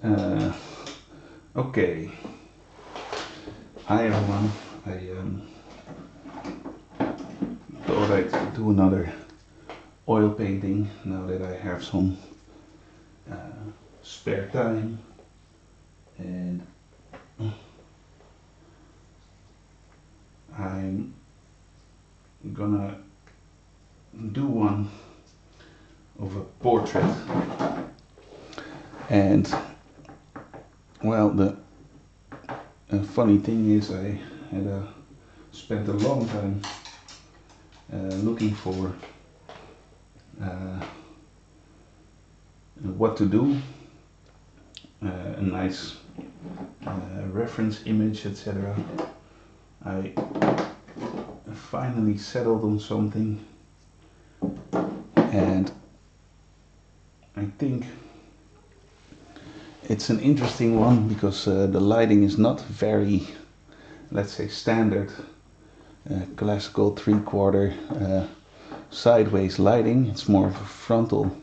Uh, okay. Hi everyone. I thought I'd do another oil painting now that I have some spare time, and I'm gonna do one of a portrait. And well, the funny thing is I had spent a long time looking for uh, what to do, a nice reference image, etc. I finally settled on something, and I think it's an interesting one because the lighting is not very, let's say, standard classical 3/4 sideways lighting. It's more of a frontal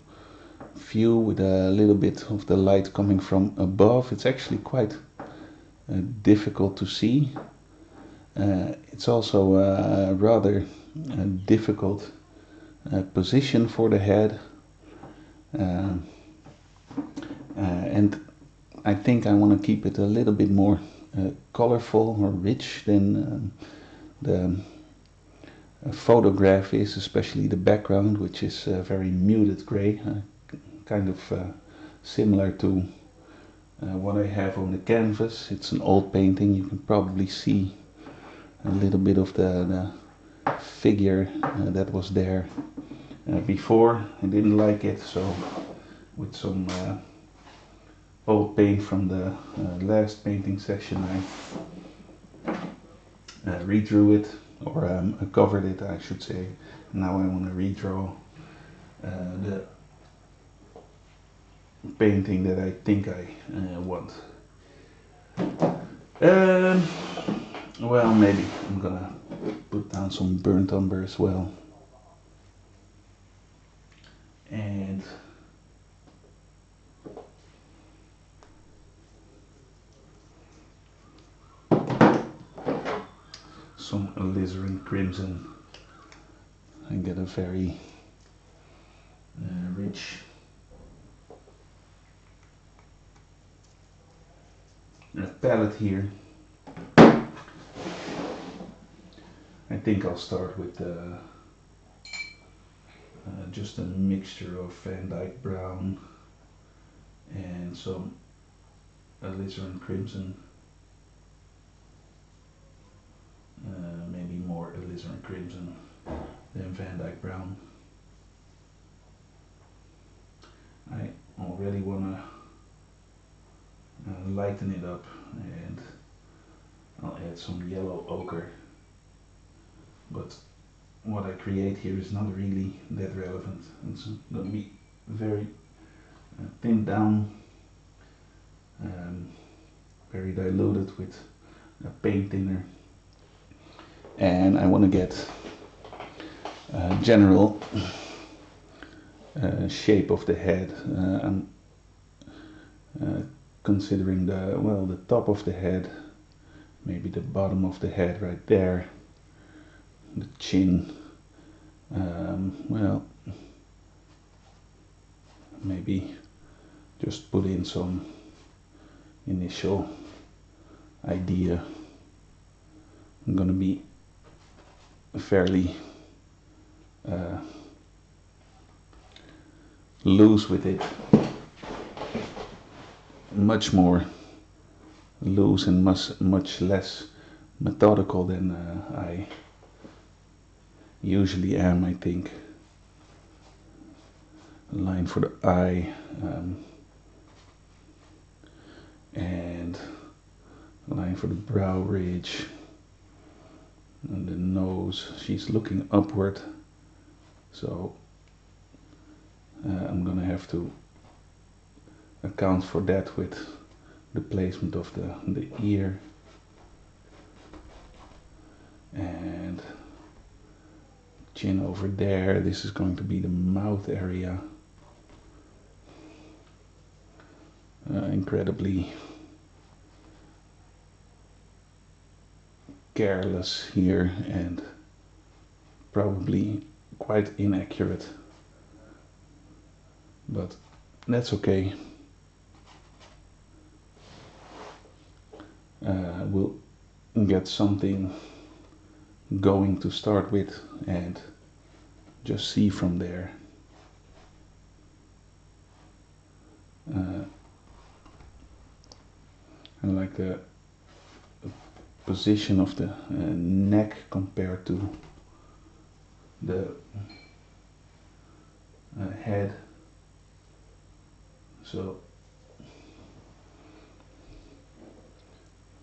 view with a little bit of the light coming from above. It's actually quite difficult to see. It's also a rather difficult position for the head, and I think I want to keep it a little bit more colorful or rich than the photograph is, especially the background, which is very muted gray, kind of similar to what I have on the canvas. It's an old painting. You can probably see a little bit of the figure that was there before. I didn't like it, so with some old paint from the last painting session, I redrew it, or covered it, I should say. Now I want to redraw the painting that I think I want. Well, maybe I'm gonna put down some burnt umber as well. And some alizarin crimson, and get a very rich palette here. I think I'll start with just a mixture of Van Dyke brown and some alizarin crimson, maybe more alizarin crimson than Van Dyke brown. I already want to lighten it up, and I'll add some yellow ochre, but what I create here is not really that relevant. It's going to be very thinned down, very diluted with a paint thinner, and I want to get general shape of the head. I'm considering the top of the head, maybe the bottom of the head right there, the chin, well, maybe just put in some initial idea. I'm gonna be fairly loose with it, much more loose and much less methodical than I usually am, I think. A line for the eye, and a line for the brow ridge, and the nose. She's looking upward, so I'm gonna have to account for that with the placement of the ear, and chin over there. This is going to be the mouth area. incredibly careless here and probably quite inaccurate, but that's okay. We'll get something going to start with and just see from there. I like the position of the neck compared to the head. So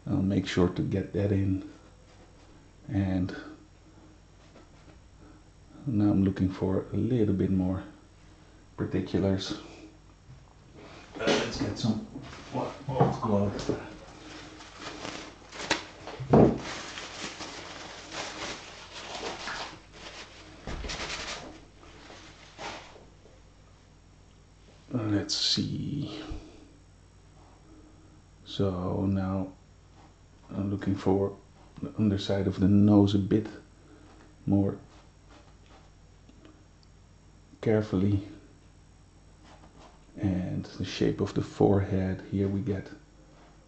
I'll make sure to get that in, and now I'm looking for a little bit more particulars. Let's get some old cloth. Let's see. So now I'm looking for the underside of the nose a bit more carefully, and the shape of the forehead. Here we get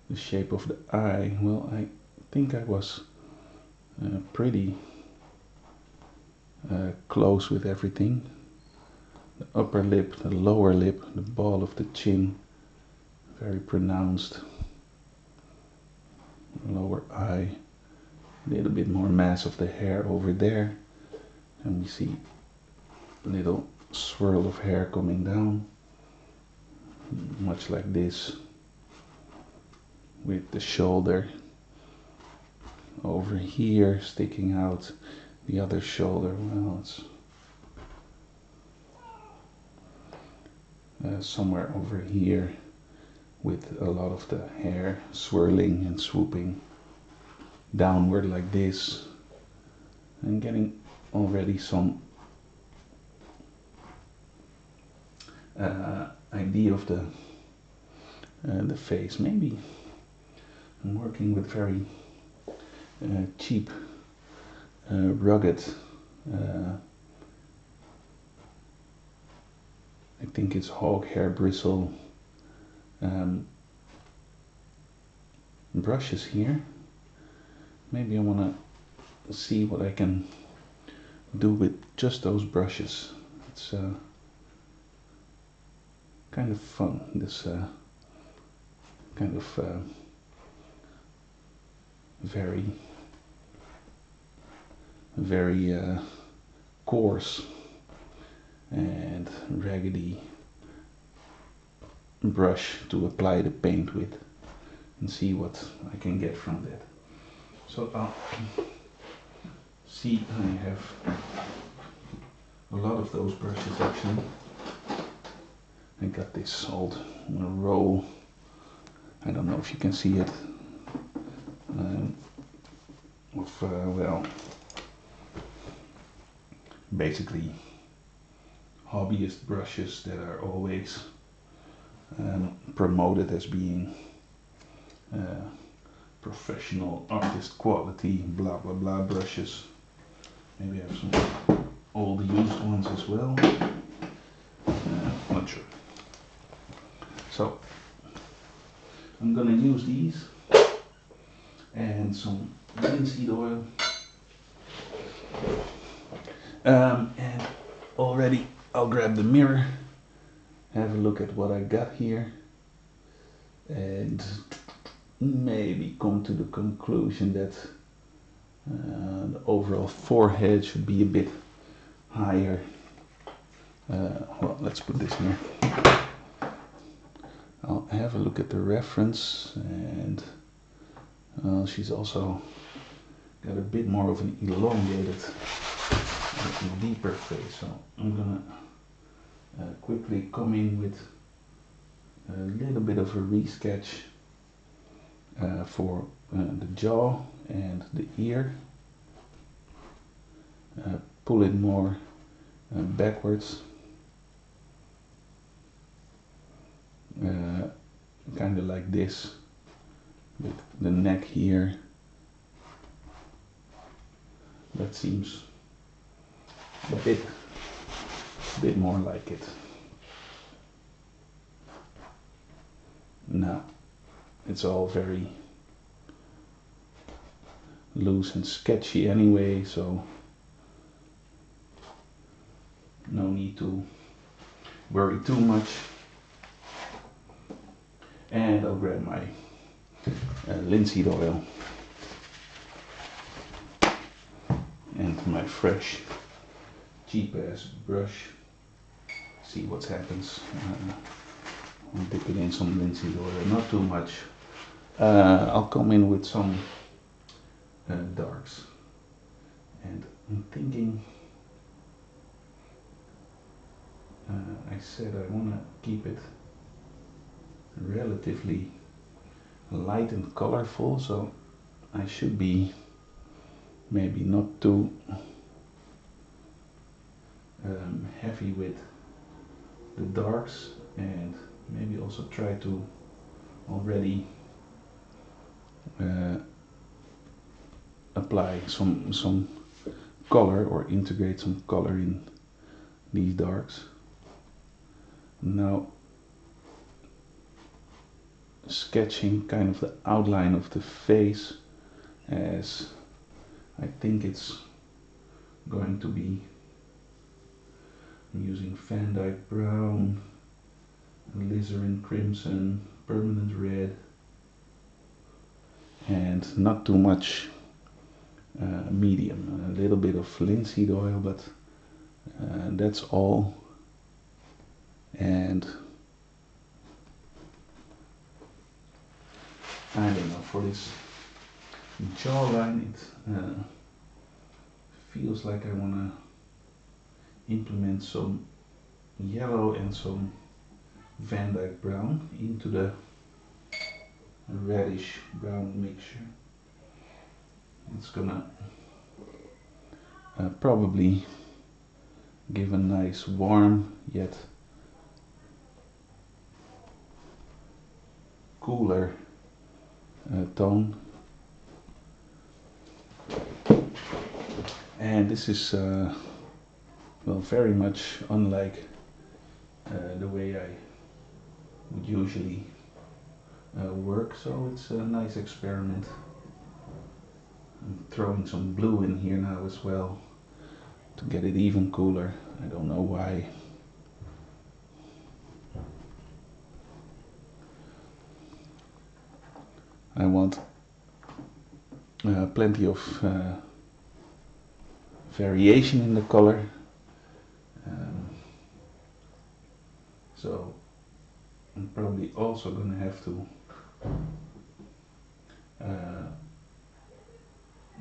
the shape of the eye. Well, I think I was pretty close with everything. The upper lip, the lower lip, the ball of the chin, very pronounced. Lower eye, a little bit more mass of the hair over there, and we see a little swirl of hair coming down, much like this, with the shoulder over here sticking out, the other shoulder, well, it's somewhere over here, with a lot of the hair swirling and swooping downward like this, and getting already some idea of the face. Maybe I'm working with very cheap, rugged, I think it's hog hair bristle brushes here. Maybe I want to see what I can do with just those brushes. It's kind of fun, this kind of very coarse and raggedy brush to apply the paint with, and see what I can get from that. So I'll see, I have a lot of those brushes actually. I got this old roll, I don't know if you can see it, of well, basically hobbyist brushes that are always promoted as being professional artist quality, blah blah blah brushes. Maybe I have some old used ones as well. Not sure. So I'm gonna use these and some linseed oil, and already I'll grab the mirror, have a look at what I got here, and maybe come to the conclusion that the overall forehead should be a bit higher. Well, let's put this here. I'll have a look at the reference, and she's also got a bit more of an elongated, deeper face. So I'm gonna quickly come in with a little bit of a resketch for the jaw and the ear. Pull it more backwards. kind of like this, with the neck here. That seems a bit more like it. Now, it's all very loose and sketchy anyway, so no need to worry too much. And I'll grab my linseed oil and my fresh cheap ass brush. See what happens. I'll dip it in some linseed oil, not too much. I'll come in with some darks, and I'm thinking, I said I want to keep it relatively light and colorful, so I should be maybe not too heavy with the darks, and maybe also try to already apply some color or integrate some color in these darks. Now, sketching kind of the outline of the face, as I think it's going to be, I'm using Van Dyke Brown, Alizarin Crimson, Permanent Red, and not too much medium. A little bit of linseed oil, but that's all. And I don't know, for this jawline it feels like I want to implement some yellow and some Van Dyke Brown into the reddish brown mixture. It's gonna probably give a nice warm yet cooler tone. And this is well, very much unlike the way I would usually work, so it's a nice experiment. I'm throwing some blue in here now as well to get it even cooler. I don't know why. I want plenty of variation in the color. So I'm probably also going to have to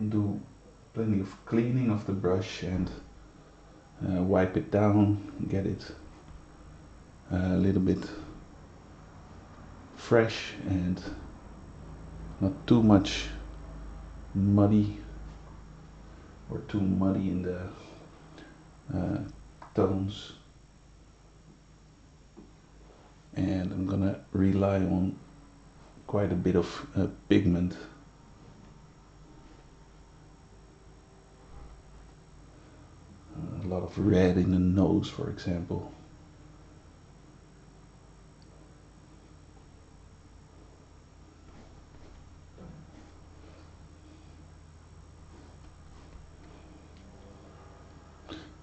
do plenty of cleaning of the brush and wipe it down, get it a little bit fresh and not too much muddy or too muddy in the tones. And I'm gonna rely on quite a bit of pigment. A lot of red in the nose, for example.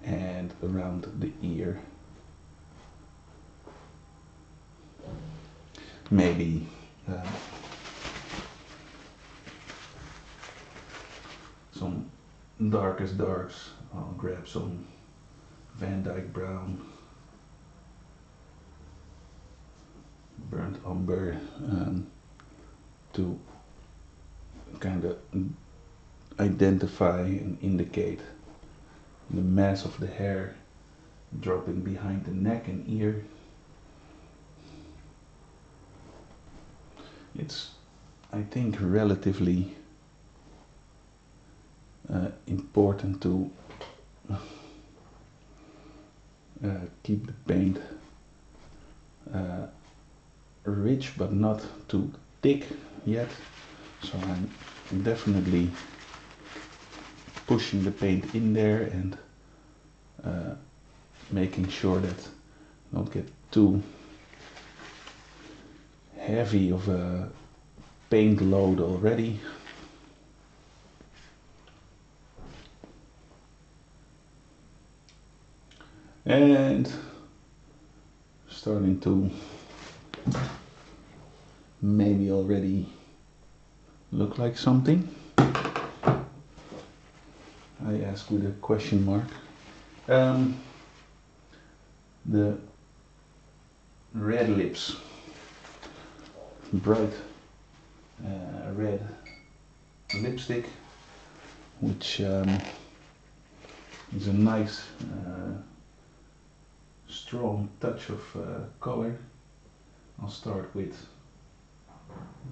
And around the ear. Maybe some darkest darks. I'll grab some Van Dyke Brown, burnt umber, to kind of identify and indicate the mass of the hair dropping behind the neck and ear. It's, I think, relatively important to keep the paint rich but not too thick yet, so I'm definitely pushing the paint in there and making sure that I don't get too heavy of a paint load already. And starting to maybe already look like something. I ask with a question mark. The red lips, bright red lipstick, which is a nice strong touch of color. I'll start with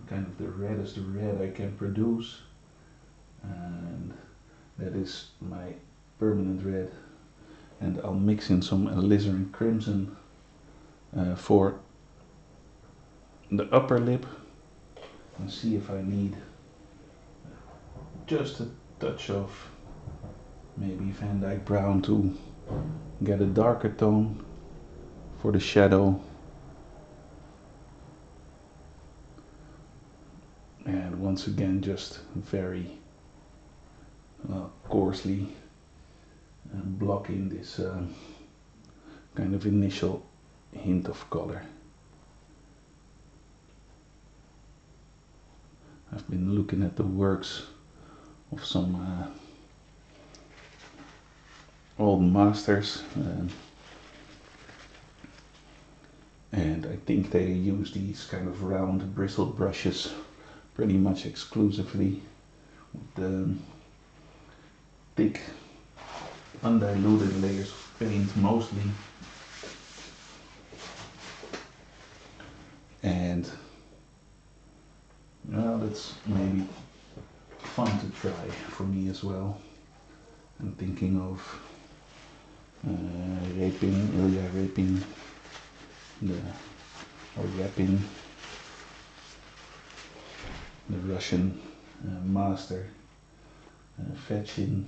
kind of the reddest red I can produce, and that is my permanent red, and I'll mix in some alizarin crimson for the upper lip and see if I need just a touch of maybe Van Dyke brown to get a darker tone for the shadow. And once again, just very coarsely blocking this kind of initial hint of color. I've been looking at the works of some old masters, and I think they use these kind of round bristle brushes pretty much exclusively, with the thick undiluted layers of paint mostly, and well, that's maybe fun to try for me as well. I'm thinking of raping the Russian master, Fechin.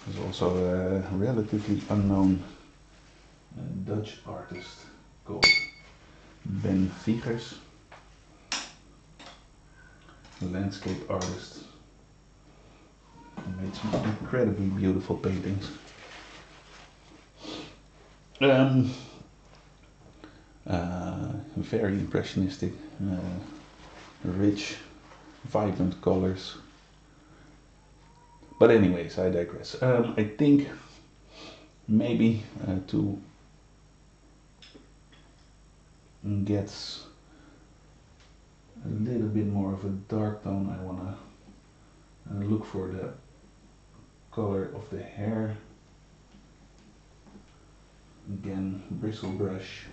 There's also a relatively unknown Dutch artist called Ben Vigers, a landscape artist who made some incredibly beautiful paintings. Very impressionistic, rich, vibrant colors. But anyways, I digress. I think maybe to get a little bit more of a dark tone, I want to look for the color of the hair. Again, bristle brush,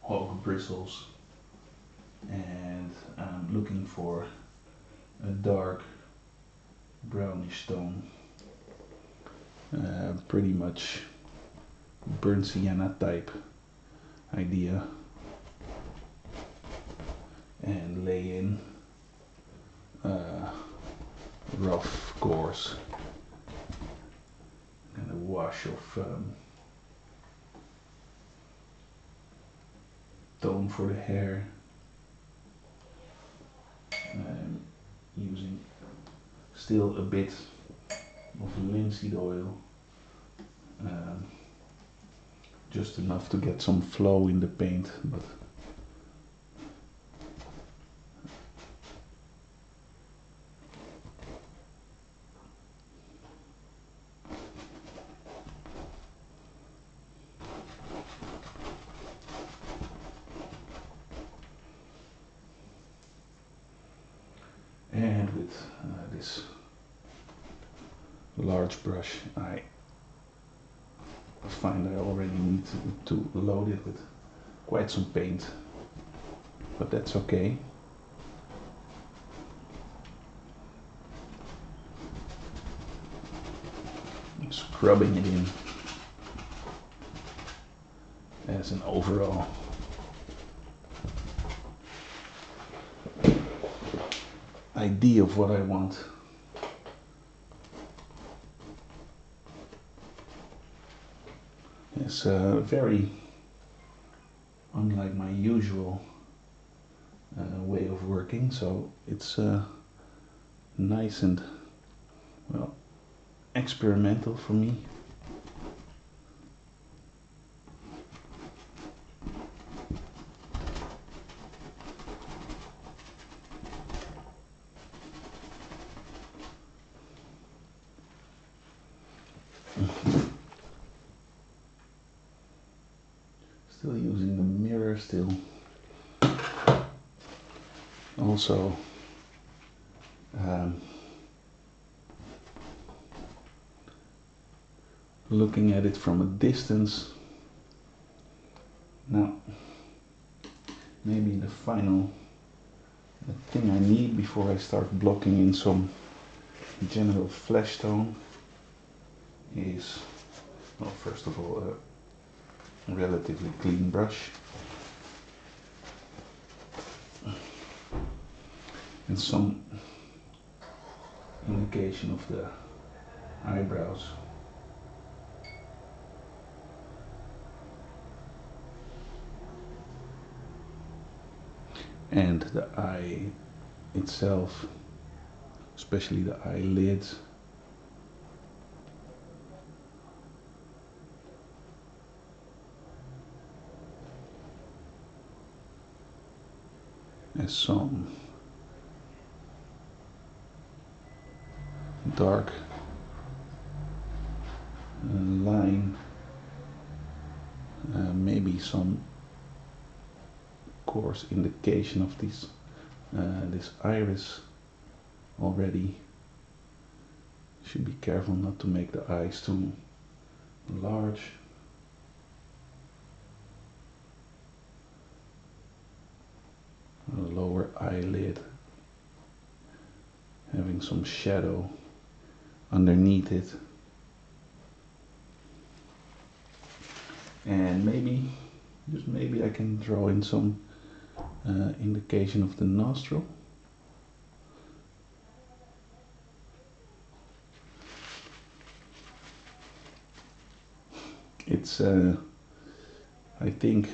hog bristles, and I'm looking for a dark brownish tone, pretty much burnt sienna type idea, and lay in rough, coarse, and a wash of tone for the hair. I'm using still a bit of linseed oil, just enough to get some flow in the paint, but and with this large brush, I find I already need to load it with quite some paint, but that's okay. I'm scrubbing it in, as an overall idea of what I want. It's very unlike my usual way of working, so it's nice and, well, experimental for me. Still using the mirror still. Also looking at it from a distance. Now, maybe the final thing I need before I start blocking in some general flesh tone is, well, first of all, a relatively clean brush and some indication of the eyebrows. And the eye itself, especially the eyelids. As some dark line, maybe some coarse indication of this iris already. Should be careful not to make the eyes too large. A lower eyelid, having some shadow underneath it. And maybe, just maybe, I can draw in some indication of the nostril. It's, I think,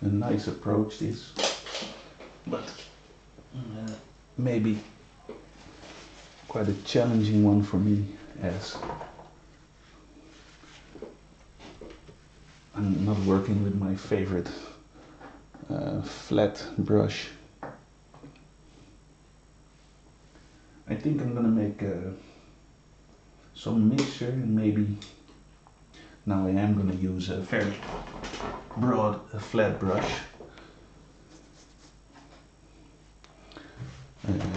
a nice approach, this, but maybe quite a challenging one for me, as I'm not working with my favorite flat brush. I think I'm gonna make some mixture, and maybe now I am gonna use a fairly broad flat brush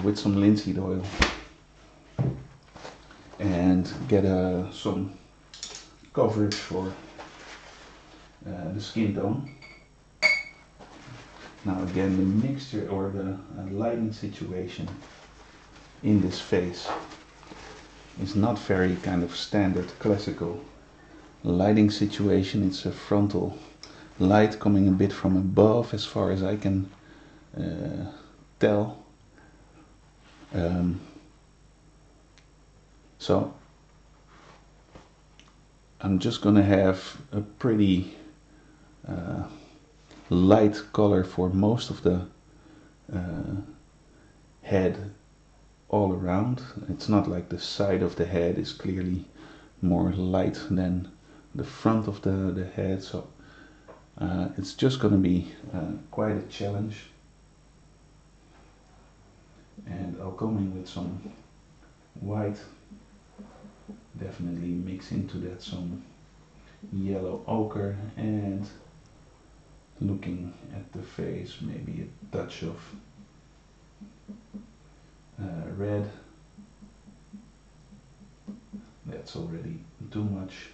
with some linseed oil, and get some coverage for the skin tone. Now again, the mixture or the lighting situation in this face is not very kind of standard classical lighting situation. It's a frontal light coming a bit from above, as far as I can tell. So I'm just gonna have a pretty light color for most of the head all around. It's not like the side of the head is clearly more light than the front of the head, so it's just going to be quite a challenge. And I'll come in with some white, definitely mix into that some yellow ochre, and looking at the face, maybe a touch of red. That's already too much.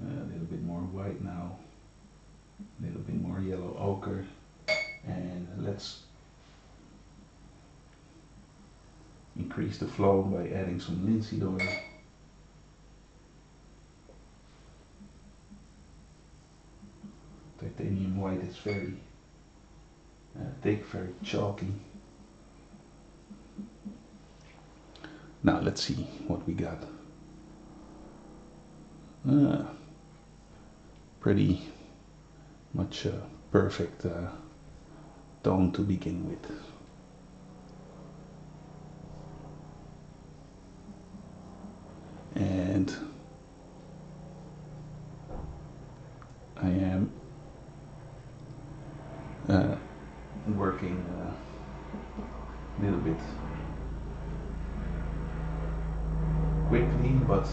A little bit more white now, a little bit more yellow ochre, and let's increase the flow by adding some linseed oil. Titanium white is very thick, very chalky. Now let's see what we got. Pretty much a perfect tone to begin with. And I am working a little bit quickly, but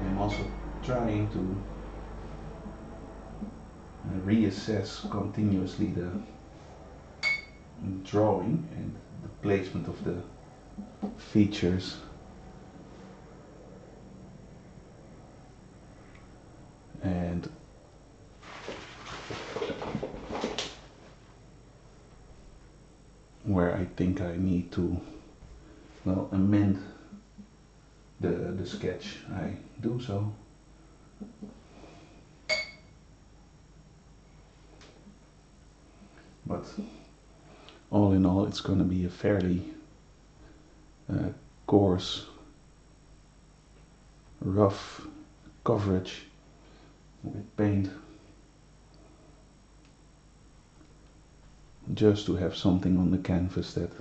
I'm also trying to reassess continuously the drawing and the placement of the features. And where I think I need to, well, amend the sketch, I do so. But all in all, it's going to be a fairly coarse, rough coverage with paint, just to have something on the canvas that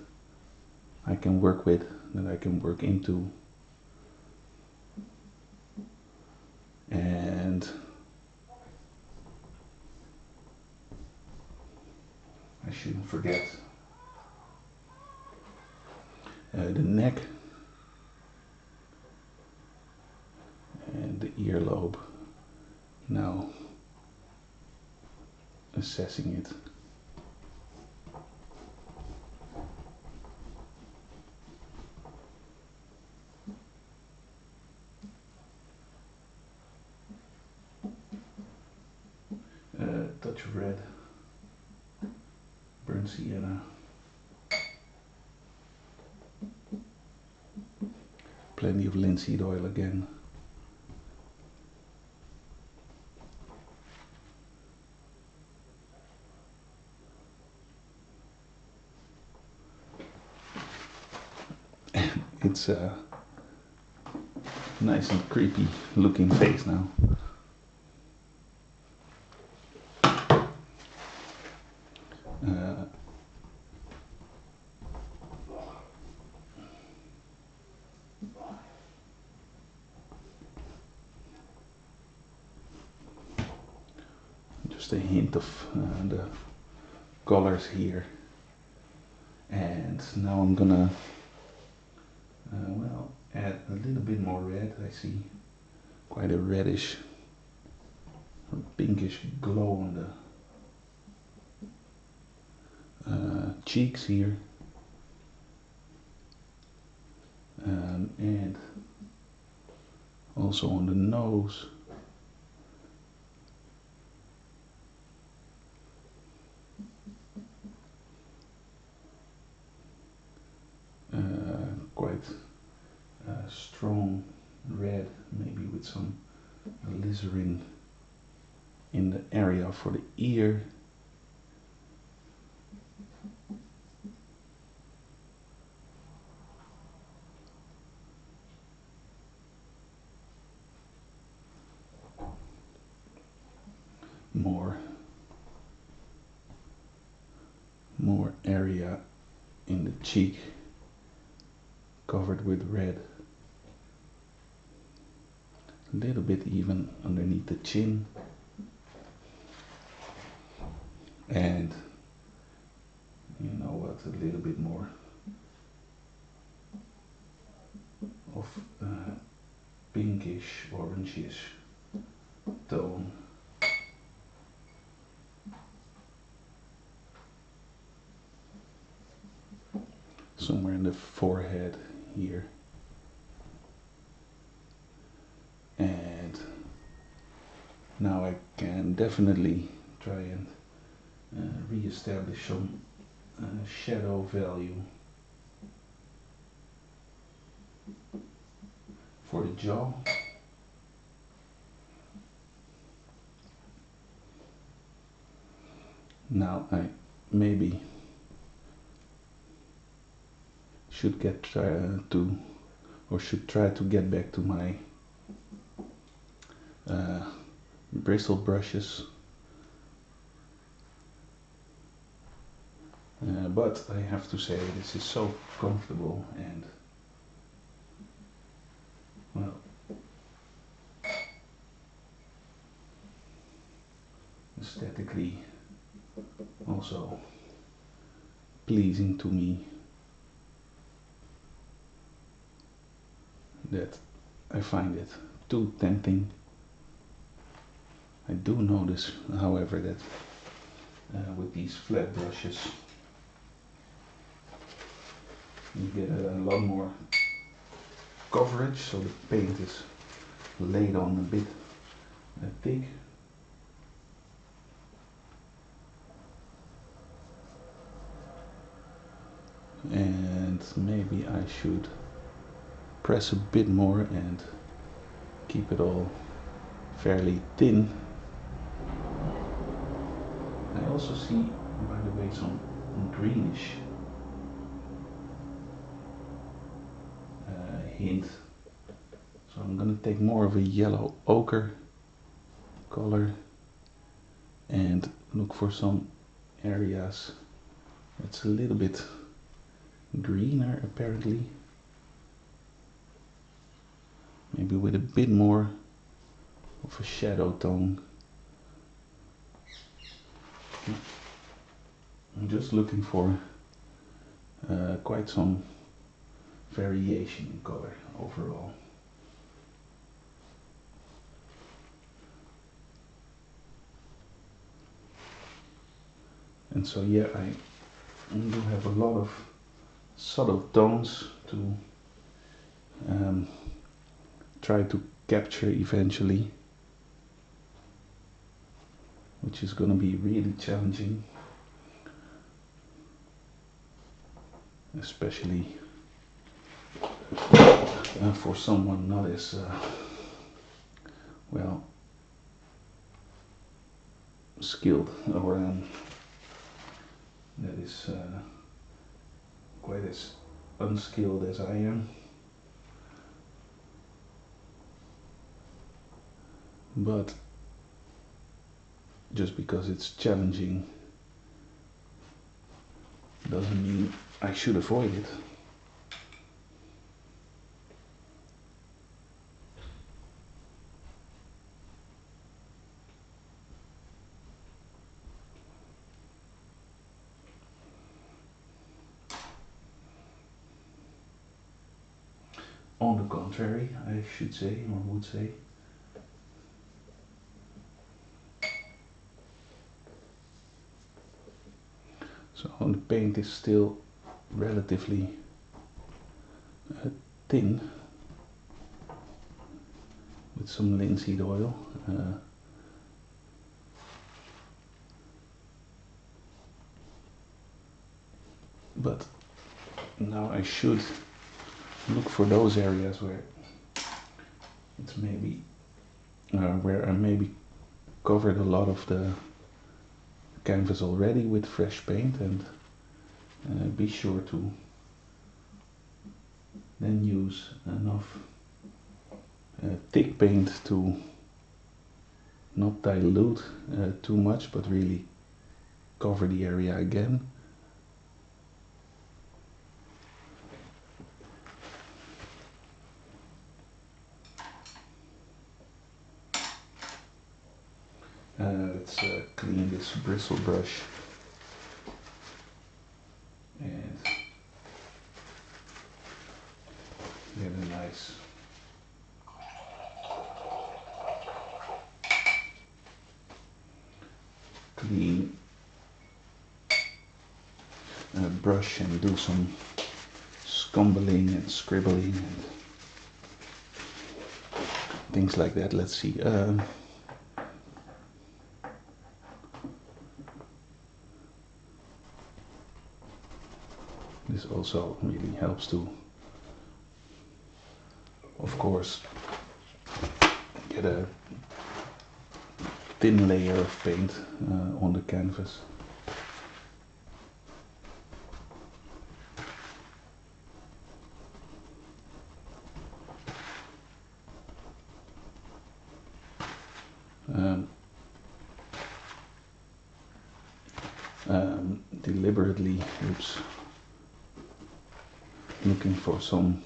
I can work with, that I can work into. And I shouldn't forget the neck and the earlobe. Now assessing it. Touch of red, burnt sienna, plenty of linseed oil again. It's a nice and creepy looking face now. Just a hint of the colors here. And now I'm gonna well, add a little bit more red. I see quite a reddish or pinkish glow on the cheeks here, and also on the nose. Quite strong red, maybe with some alizarin in the area for the ear. More area in the cheek covered with red. A little bit even underneath the chin. And you know what, a little bit more of pinkish, orangish tone. Somewhere in the forehead here. And now I can definitely try and re-establish some shadow value for the jaw. Now I maybe should get should try to get back to my bristle brushes, but I have to say this is so comfortable and well, aesthetically also pleasing to me, that I find it too tempting. I do notice, however, that with these flat brushes you get a lot more coverage, so the paint is laid on a bit thick. And maybe I should press a bit more and keep it all fairly thin. I also see, by the way, some greenish hint, so I'm gonna take more of a yellow ochre color and look for some areas that's a little bit greener apparently, maybe with a bit more of a shadow tone. I'm just looking for quite some variation in color overall. And so yeah, I do have a lot of subtle tones to try to capture eventually, which is going to be really challenging, especially for someone not as well skilled, or that is quite as unskilled as I am. But just because it's challenging doesn't mean I should avoid it. On the contrary, I should say, or would say, so the paint is still relatively thin with some linseed oil. But now I should look for those areas where it's maybe where I maybe covered a lot of the canvas already with fresh paint, and be sure to then use enough thick paint to not dilute too much, but really cover the area again. Let's clean this bristle brush and get a nice clean brush and do some scumbling and scribbling and things like that. Let's see. This also really helps to of course, get a thin layer of paint on the canvas. Deliberately, looking for some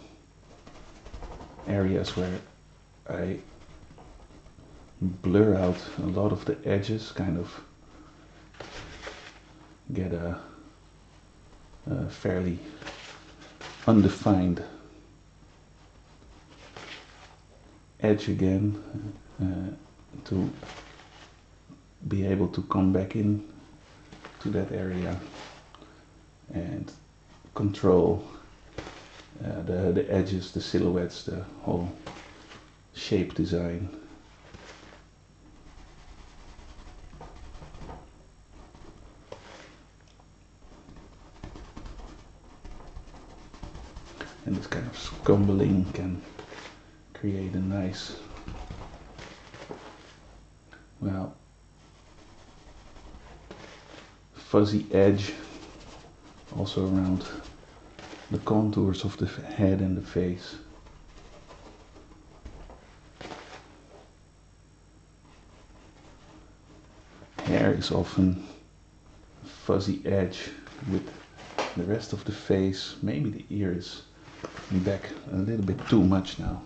areas where I blur out a lot of the edges, kind of get a fairly undefined edge again, to be able to come back in to that area and control the edges, the silhouettes, the whole shape design. And this kind of scumbling can create a nice, well, fuzzy edge also around the contours of the head and the face. Hair is often fuzzy edge with the rest of the face. Maybe the ear is back a little bit too much now.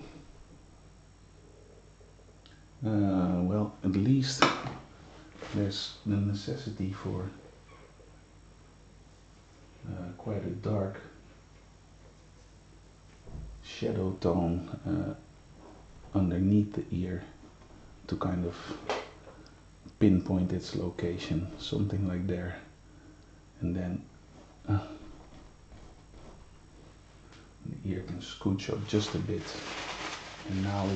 Well, at least there's the necessity for quite a dark shadow tone underneath the ear to kind of pinpoint its location, something like there. And then the ear can scooch up just a bit. And now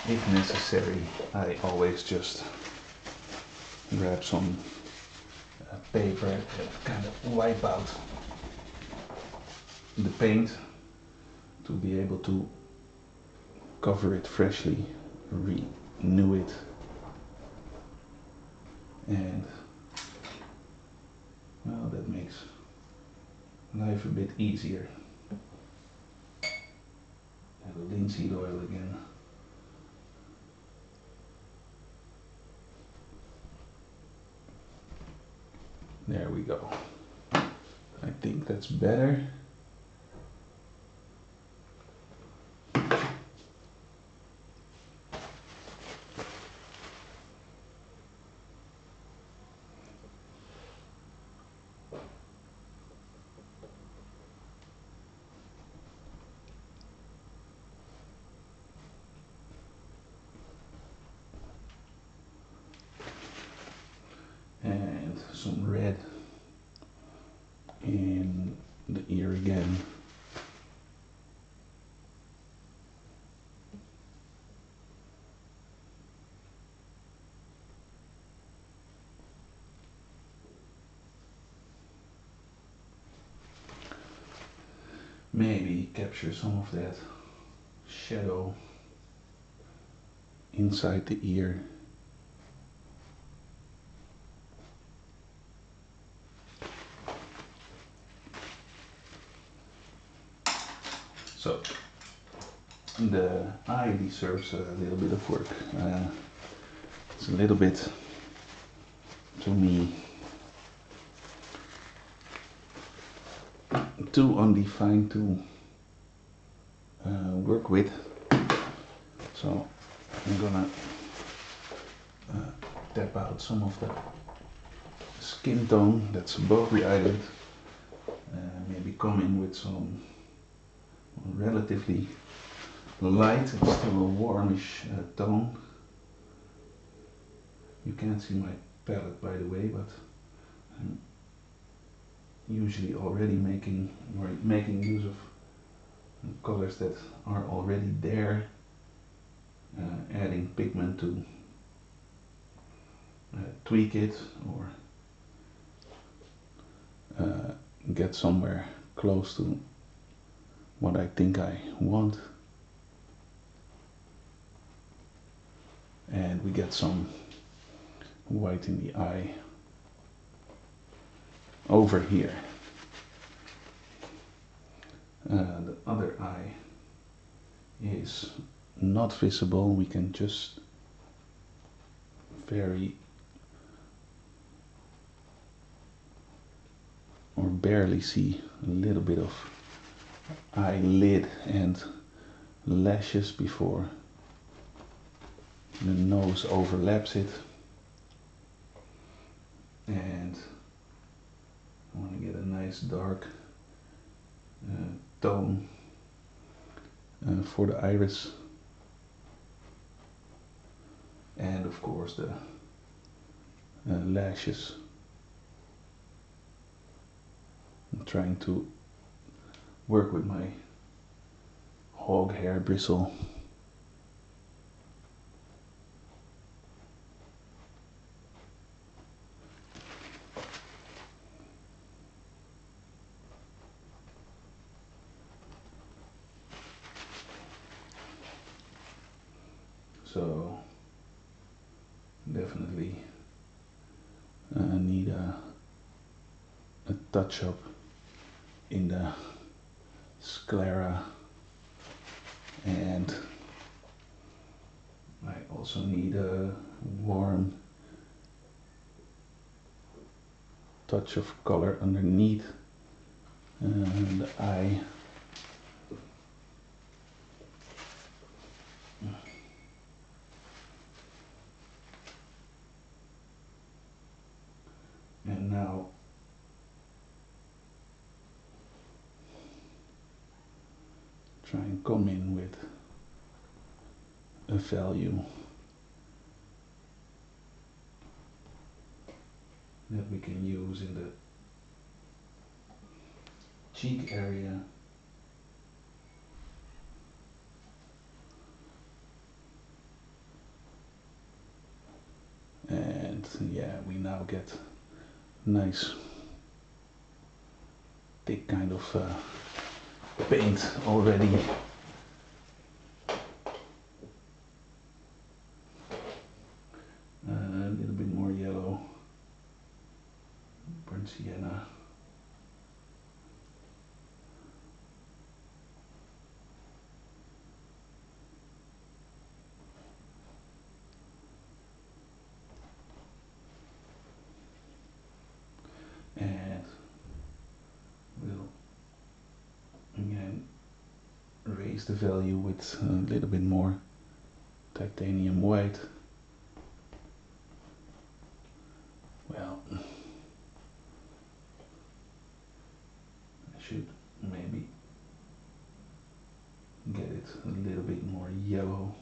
if necessary, I always just grab some paper and kind of wipe out the paint to be able to cover it freshly, renew it, and well, that makes life a bit easier. Add a linseed oil again. There we go. I think that's better. And some red in the ear again. Maybe capture some of that shadow inside the ear. So the eye deserves a little bit of work. It's a little bit, to me, too undefined to work with. So I'm gonna tap out some of the skin tone that's above the eyelid. Maybe come in with some relatively light, it's still a warmish tone. You can't see my palette, by the way, but I'm usually already making use of colors that are already there, adding pigment to tweak it or get somewhere close to what I think I want. And we get some white in the eye over here. The other eye is not visible. We can just very or barely see a little bit of eyelid and lashes before the nose overlaps it. And I want to get a nice dark tone for the iris, and of course the lashes. I'm trying to work with my hog hair bristle. So definitely need a touch up in the sclera, and I also need a warm touch of color underneath the eye. And now try and come in with a value that we can use in the cheek area. And yeah, we now get nice thick kind of paint already. A little bit more yellow, burnt sienna. And we'll again raise the value with a little bit more titanium white. Well, I should maybe get it a little bit more yellow,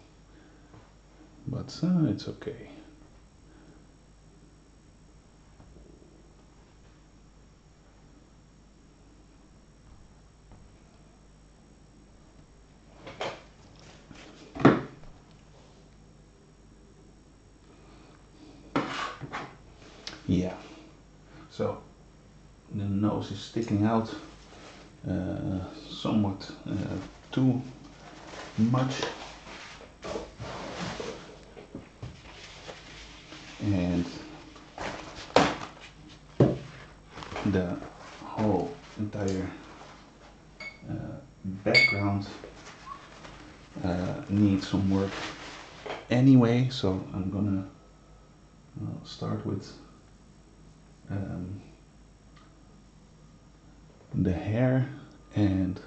but it's okay. Yeah, so the nose is sticking out somewhat too much, and the whole entire background needs some work anyway, so I'm gonna start with the hair and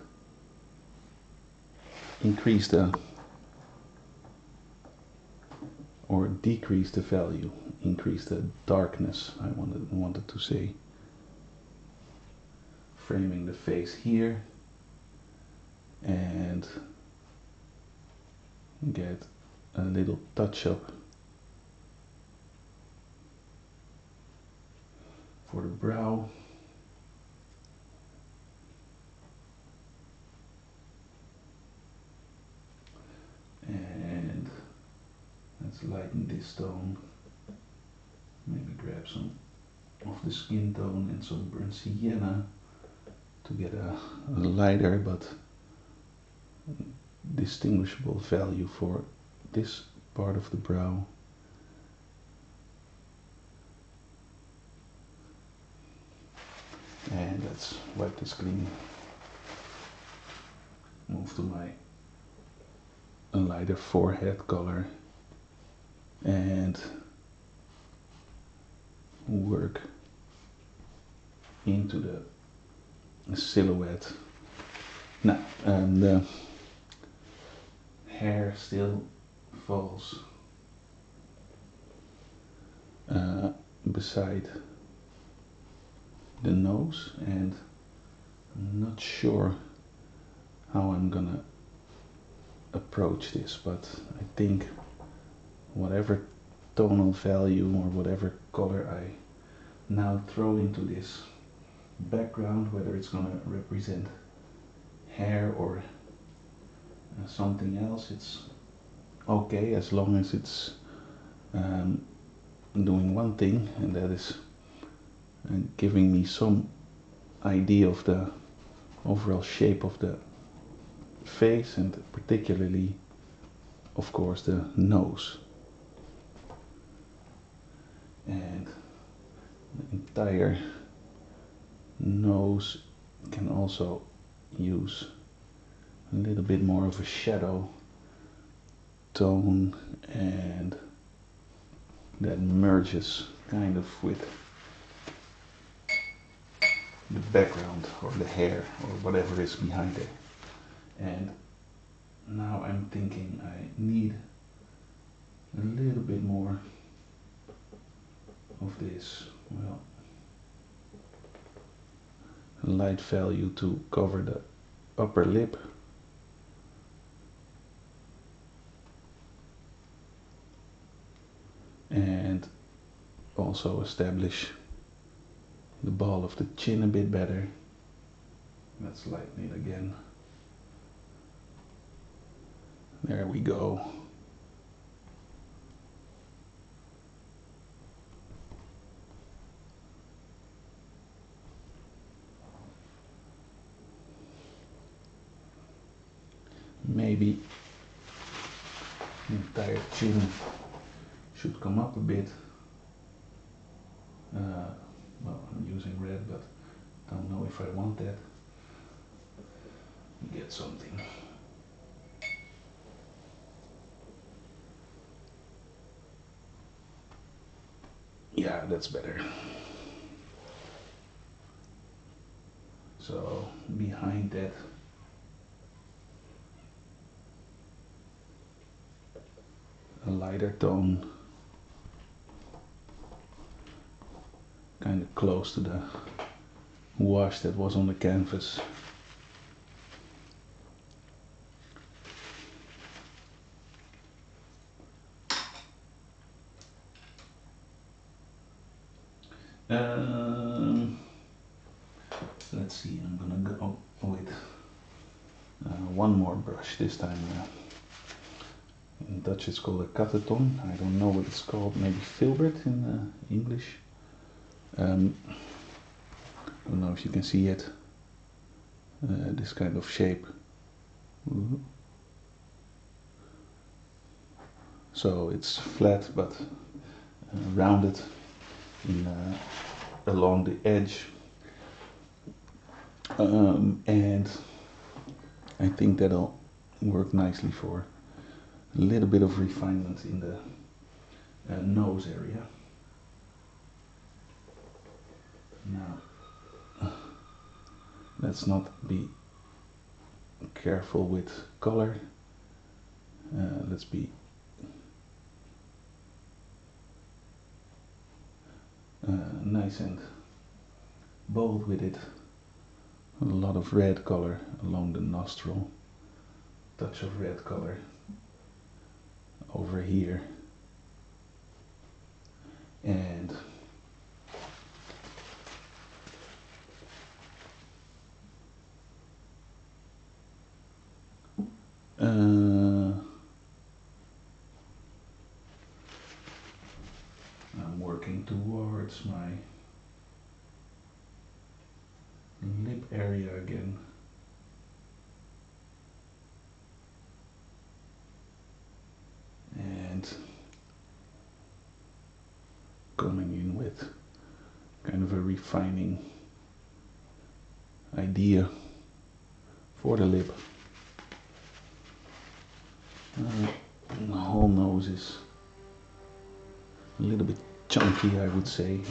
increase the or decrease the value, increase the darkness, I wanted to say. Framing the face here and get a little touch up for the brow. And let's lighten this tone. Maybe grab some of the skin tone and some burnt sienna to get a lighter but distinguishable value for this part of the brow. And let's wipe this clean. Move to my lighter forehead color and work into the silhouette. Now, the hair still falls beside the nose, and I'm not sure how I'm gonna approach this, but I think whatever tonal value or whatever color I now throw into this background, whether it's gonna represent hair or something else, it's okay as long as it's doing one thing, and that is giving me some idea of the overall shape of the face, and particularly, of course, the nose. And the entire nose can also use a little bit more of a shadow tone, and that merges kind of with the background or the hair or whatever is behind it. And now I'm thinking I need a little bit more of this, well, light value to cover the upper lip. And also establish the ball of the chin a bit better. Let's lighten it again. There we go. Maybe the entire chin should come up a bit. Well, I'm using red, but don't know if I want that. Get something. Yeah, that's better. So behind that, a lighter tone, kind of close to the wash that was on the canvas. Let's see, I'm gonna go with one more brush this time. In Dutch it's called a katteton. I don't know what it's called, maybe filbert in English. I don't know if you can see it. This kind of shape. So it's flat but rounded in, along the edge. And I think that'll work nicely for a little bit of refinement in the nose area. Now, let's not be careful with color. Let's be nice and bold with it. A lot of red color along the nostril, touch of red color over here, and I'm working towards my lip area again. kind of a refining idea for the lip. The whole nose is a little bit chunky, I would say. It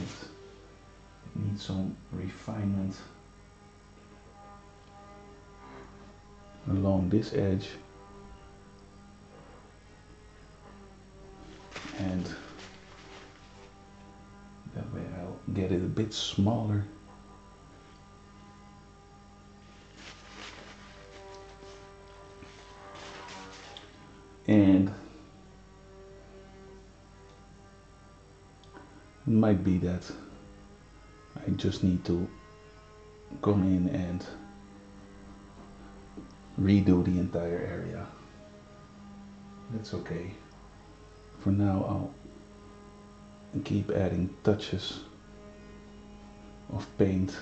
needs some refinement along this edge, and that way I'll get it a bit smaller. And it might be that I just need to come in and redo the entire area. That's okay. For now I'll keep adding touches of paint.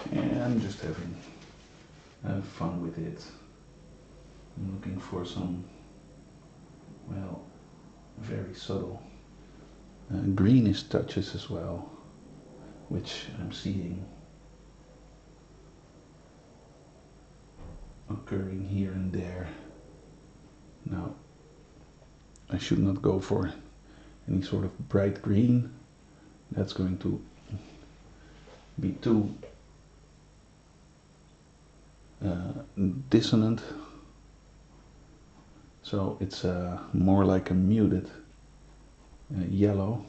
And I'm just having fun with it. I'm looking for some, well, very subtle greenish touches as well, which I'm seeing occurring here and there. Now, I should not go for any sort of bright green. That's going to be too dissonant. So it's more like a muted yellow.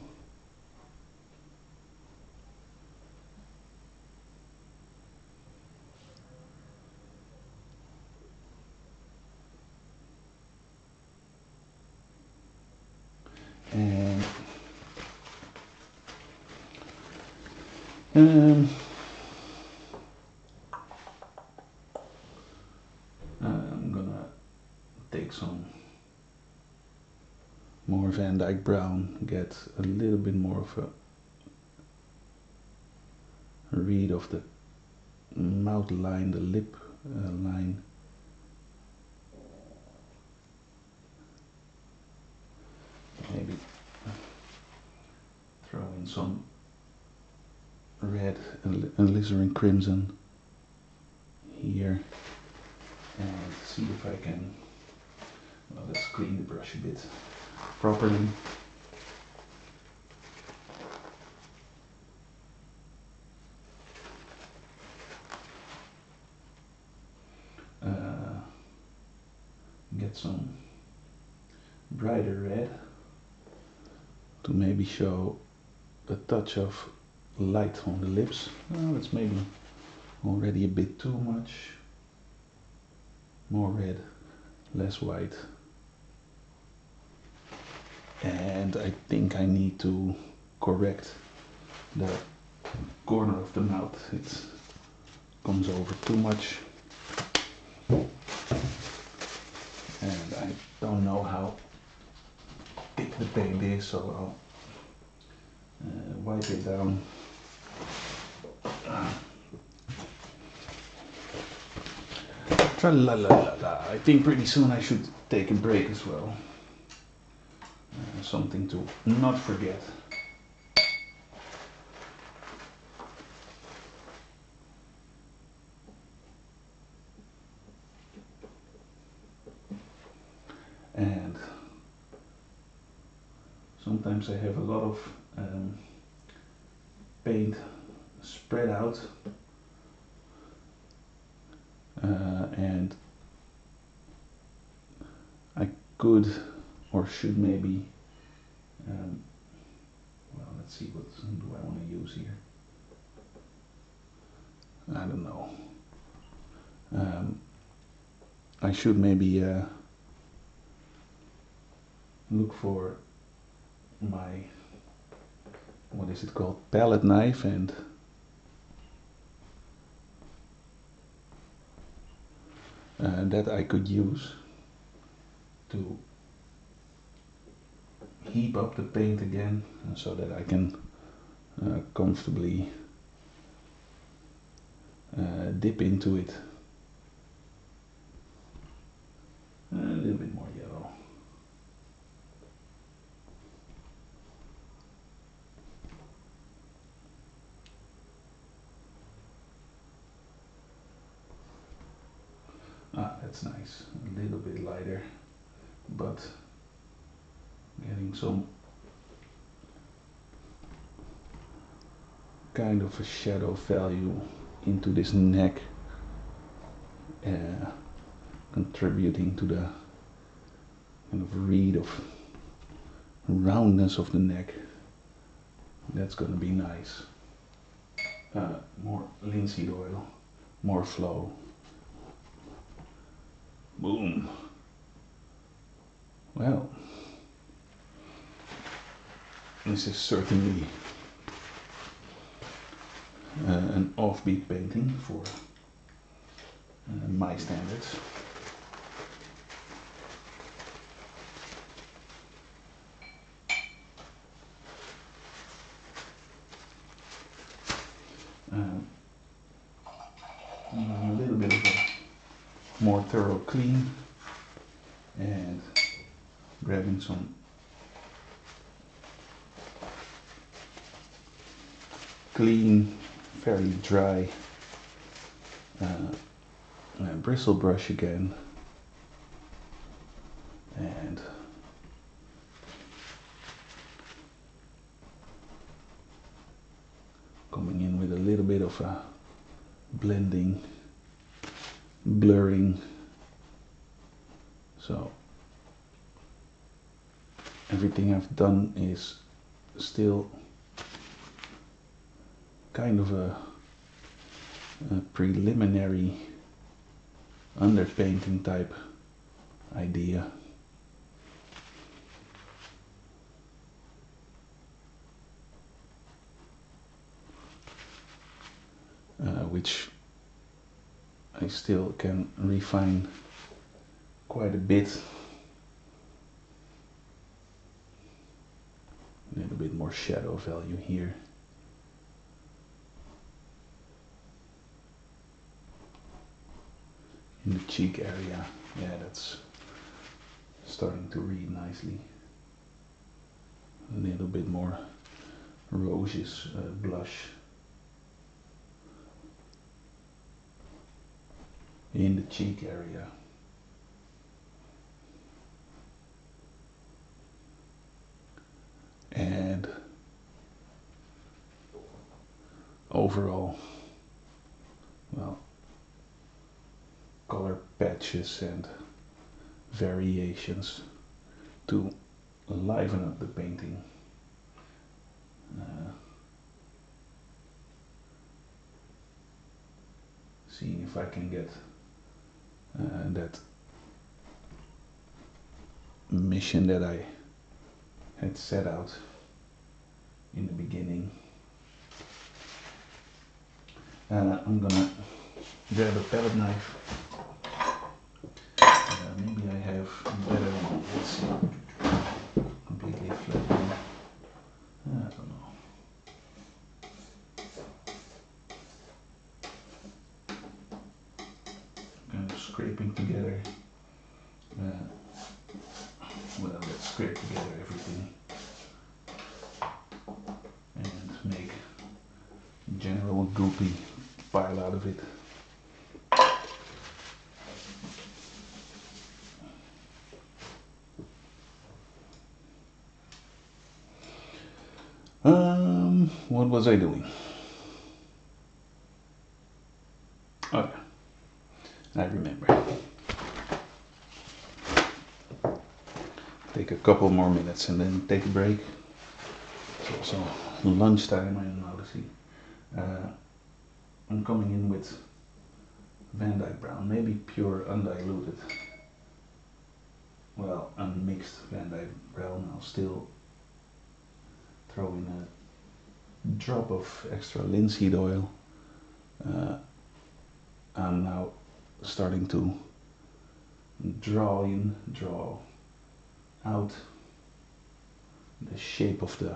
And I'm gonna take some more Van Dyke Brown, get a little bit more of a read of the mouth line, the lip line. Maybe throw in some red and alizarin crimson here, and see if I can, well, let's clean the brush a bit properly. Get some brighter red to maybe show a touch of light on the lips. Oh, that's maybe already a bit too much. More red, less white. And I think I need to correct the corner of the mouth. It comes over too much. And I don't know how thick the paint is, so I'll wipe it down. Tra-la-la-la-la. I think pretty soon I should take a break as well. Something to not forget. And sometimes I have a lot of paint spread out, and I could or should maybe, well, let's see, what do I want to use here? I don't know. I should maybe look for my, what is it called, palette knife, and that I could use to heap up the paint again so that I can comfortably dip into it. A little bit more yellow. Ah, that's nice. A little bit lighter, but getting some kind of a shadow value into this neck, contributing to the kind of reed of roundness of the neck. That's gonna be nice. More linseed oil, more flow. Boom. Well, this is certainly an offbeat painting for my standards. A little bit of a more thorough clean and grabbing some clean, fairly dry bristle brush again, and coming in with a little bit of a blending, blurring, so everything I've done is still kind of a preliminary underpainting type idea. Which I still can refine quite a bit. A little bit more shadow value here. In the cheek area, yeah, that's starting to read nicely. A little bit more roses blush in the cheek area. And overall, well, color patches and variations to liven up the painting. Seeing if I can get that mission that I had set out in the beginning. I'm gonna grab a palette knife. Maybe I have a better one. Let's see. Completely flat one. I don't know. Kind of scraping together. Well, let's scrape together everything and make a general goopy pile out of it. What was I doing? Oh yeah, I remember. Take a couple more minutes and then take a break. It's also lunchtime, I now see. I'm coming in with Van Dyke Brown, maybe pure undiluted. Well, unmixed Van Dyke Brown. I'll still throw in a drop of extra linseed oil. I'm now starting to draw out the shape of the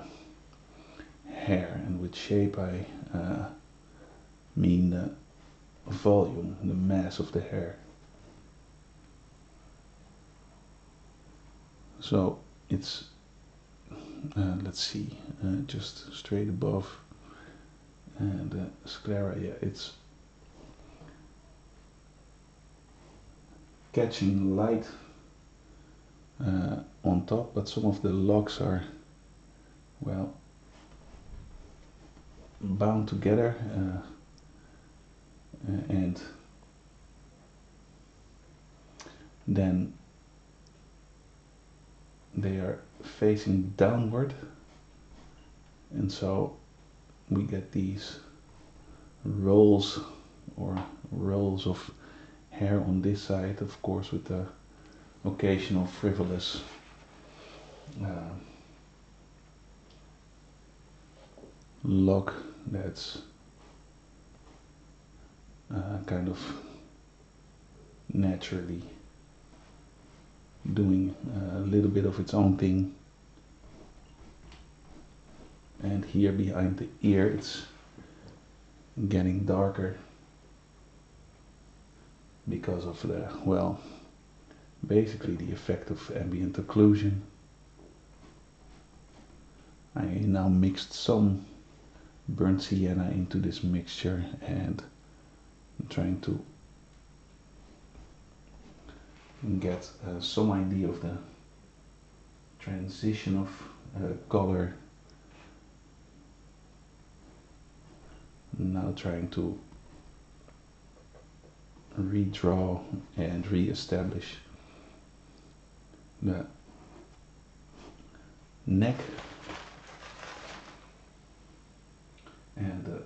hair, and with shape I mean the volume, the mass of the hair. So it's let's see, just straight above the sclera. Yeah, it's catching light on top, but some of the locks are, well, bound together, and then they are facing downward, and so we get these rolls of hair on this side, of course, with the occasional frivolous lock that's kind of naturally doing a little bit of its own thing. And here behind the ear it's getting darker because of the, well, basically the effect of ambient occlusion. I now mixed some burnt sienna into this mixture, and I'm trying to get some idea of the transition of color. Now trying to redraw and re-establish the neck and the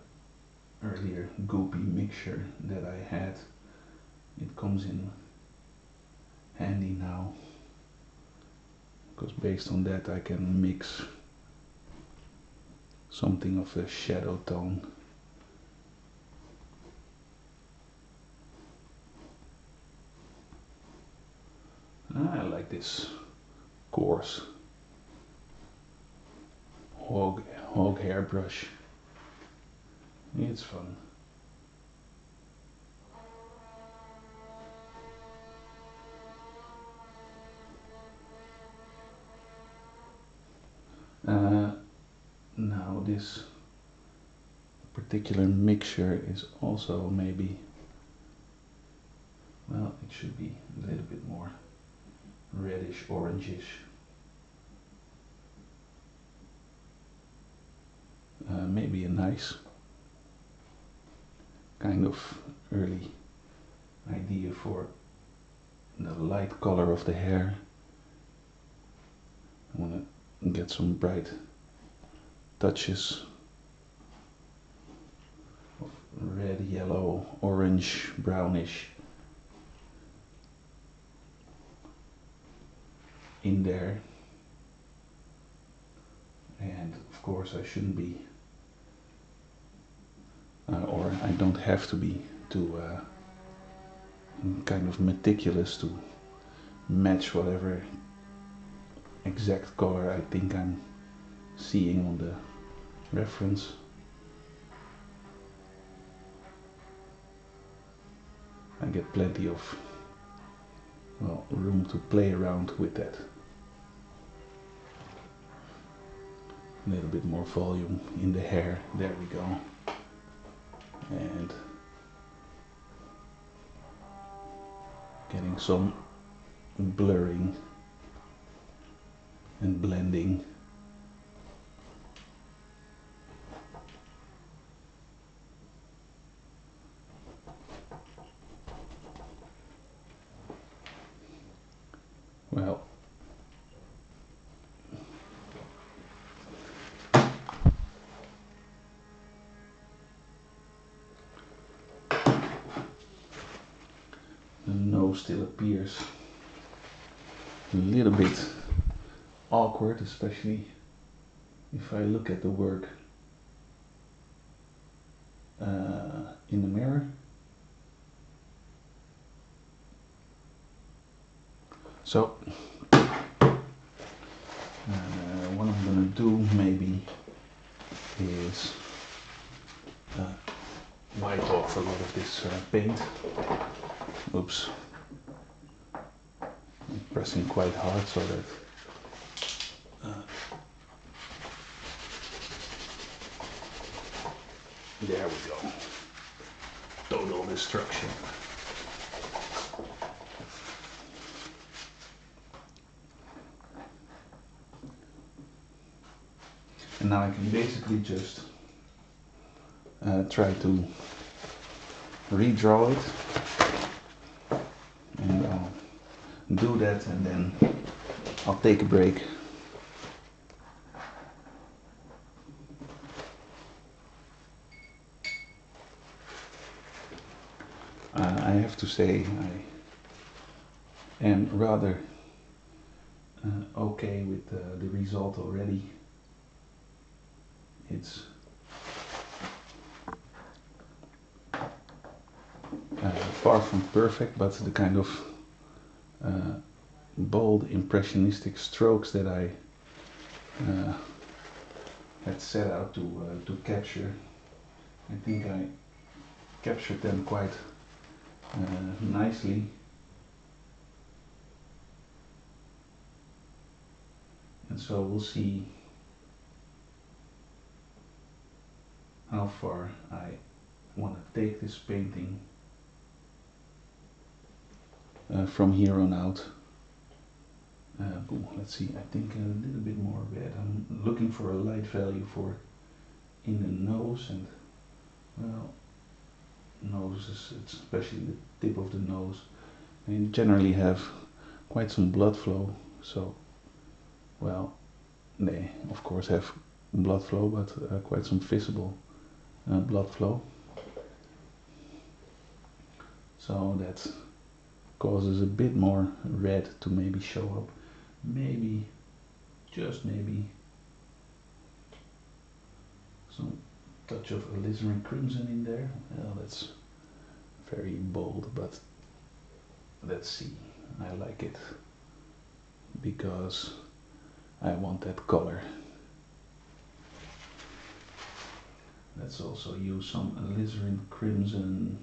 earlier goopy mixture that I had. It comes in handy now, because based on that I can mix something of a shadow tone. I like this coarse hog hairbrush. It's fun. Now this particular mixture is also maybe, well, it should be a little bit more reddish orangish. Maybe a nice kind of early idea for the light color of the hair. I want to get some bright touches of red, yellow, orange, brownish in there. And of course I shouldn't be, or I don't have to be too kind of meticulous to match whatever exact color I think I'm seeing on the reference. I get plenty of, well, room to play around with that. A little bit more volume in the hair, there we go. And getting some blurring and blending. Well, the nose still appears a little bit awkward, especially if I look at the work in the mirror. So do maybe is wipe off a lot of this paint. Oops. I'm pressing quite hard so that there we go. Total destruction. And now I can basically just try to redraw it, and I'll do that, and then I'll take a break. I have to say I am rather okay with the result already. It's far from perfect, but the kind of bold impressionistic strokes that I had set out to capture, I think I captured them quite nicely. And so we'll see how far I want to take this painting from here on out. Let's see, I think a little bit more red. I'm looking for a light value for in the nose, and well, noses, especially the tip of the nose, they generally have quite some blood flow, so well, they of course have blood flow, but quite some visible blood flow, so that causes a bit more red to maybe show up, maybe, just maybe, some touch of alizarin crimson in there. Well, that's very bold, but let's see. I like it because I want that color. Let's also use some alizarin crimson,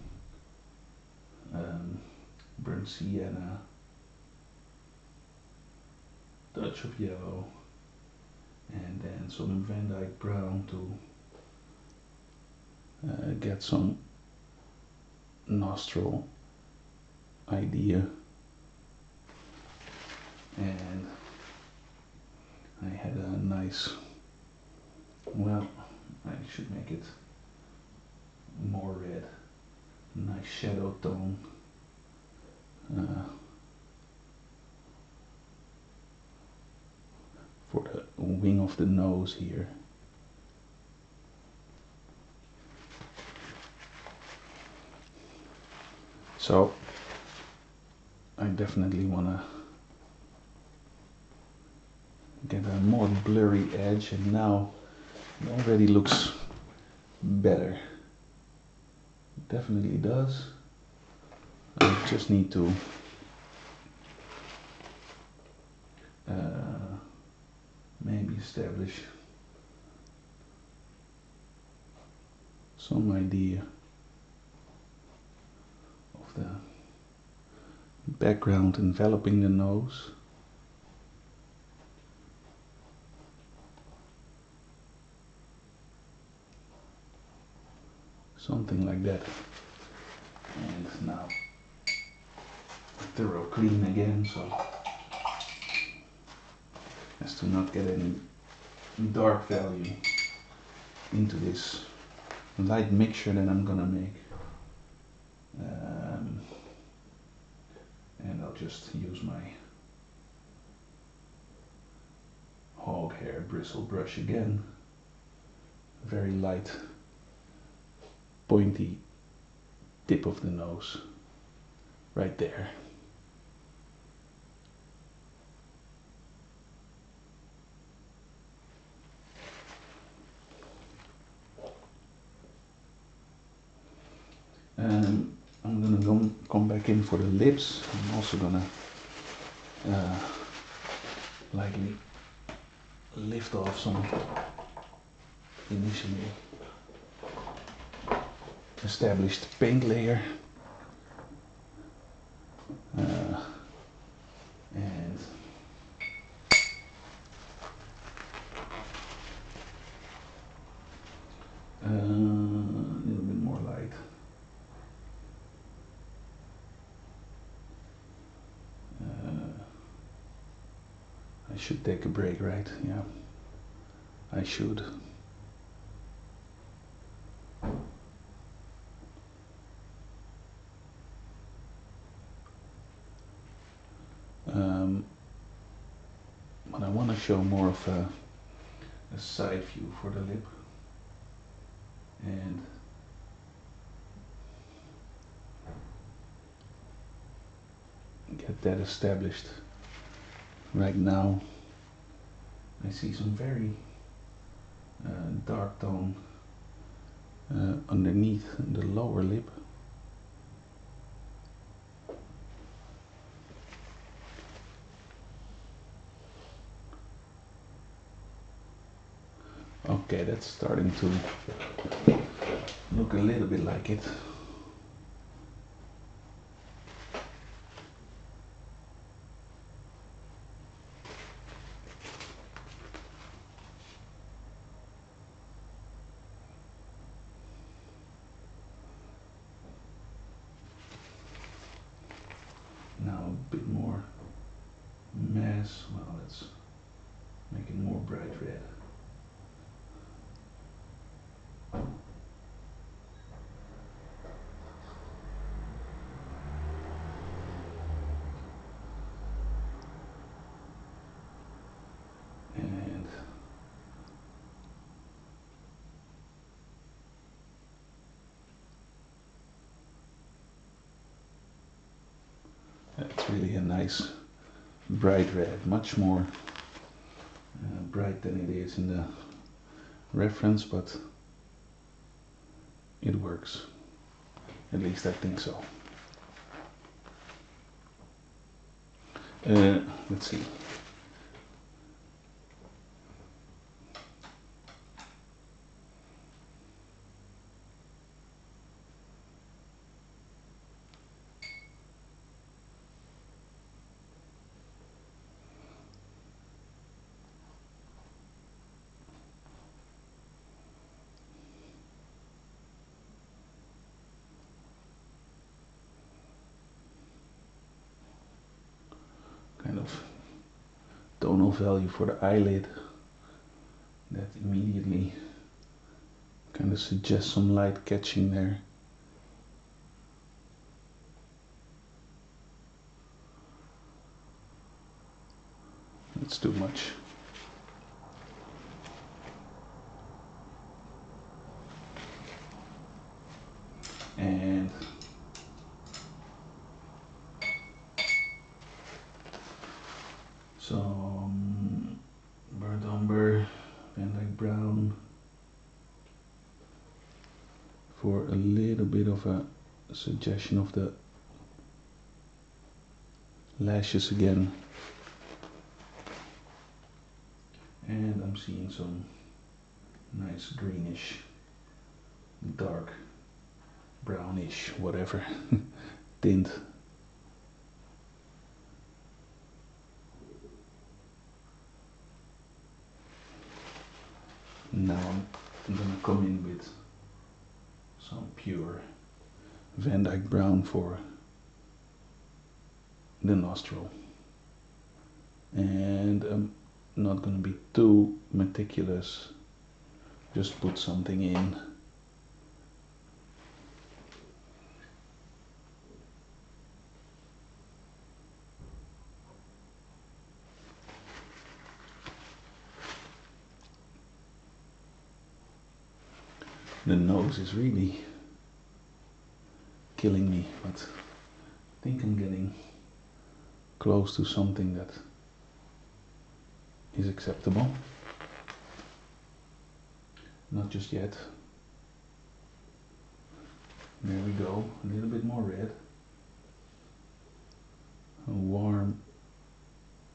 burnt sienna, touch of yellow, and then some Van Dyke brown to get some nostril idea. And I had a nice, well, I should make it more red, nice shadow tone. For the wing of the nose here. So I definitely want to get a more blurry edge, and now it already looks better. It definitely does. I just need to maybe establish some idea of the background enveloping the nose. Something like that. And now thorough clean again, so as to not get any dark value into this light mixture that I'm gonna make. And I'll just use my hog hair bristle brush again. Very light, pointy tip of the nose, right there. I'm gonna come back in for the lips. I'm also gonna lightly lift off some initially established paint layer. And a little bit more light. I should take a break, right? Yeah, I should. But I want to show more of a side view for the lip, and get that established. Right now I see some very dark tone underneath the lower lip. Okay, that's starting to look a little bit like it. Now a bit more mass. Well, let's make it more bright red. And that's really a nice bright red, much more bright than it is in the reference, but it works. At least I think so. Let's see. Kind of tonal value for the eyelid that immediately kind of suggests some light catching there. That's too much. And some burnt umber, Van Dyke brown for a little bit of a suggestion of the lashes again. And I'm seeing some nice greenish, dark, brownish, whatever tint. Now I'm gonna come in with some pure Van Dyke brown for the nostril. And I'm not gonna be too meticulous, just put something in. The nose is really killing me, but I think I'm getting close to something that is acceptable. Not just yet. There we go, a little bit more red. A warm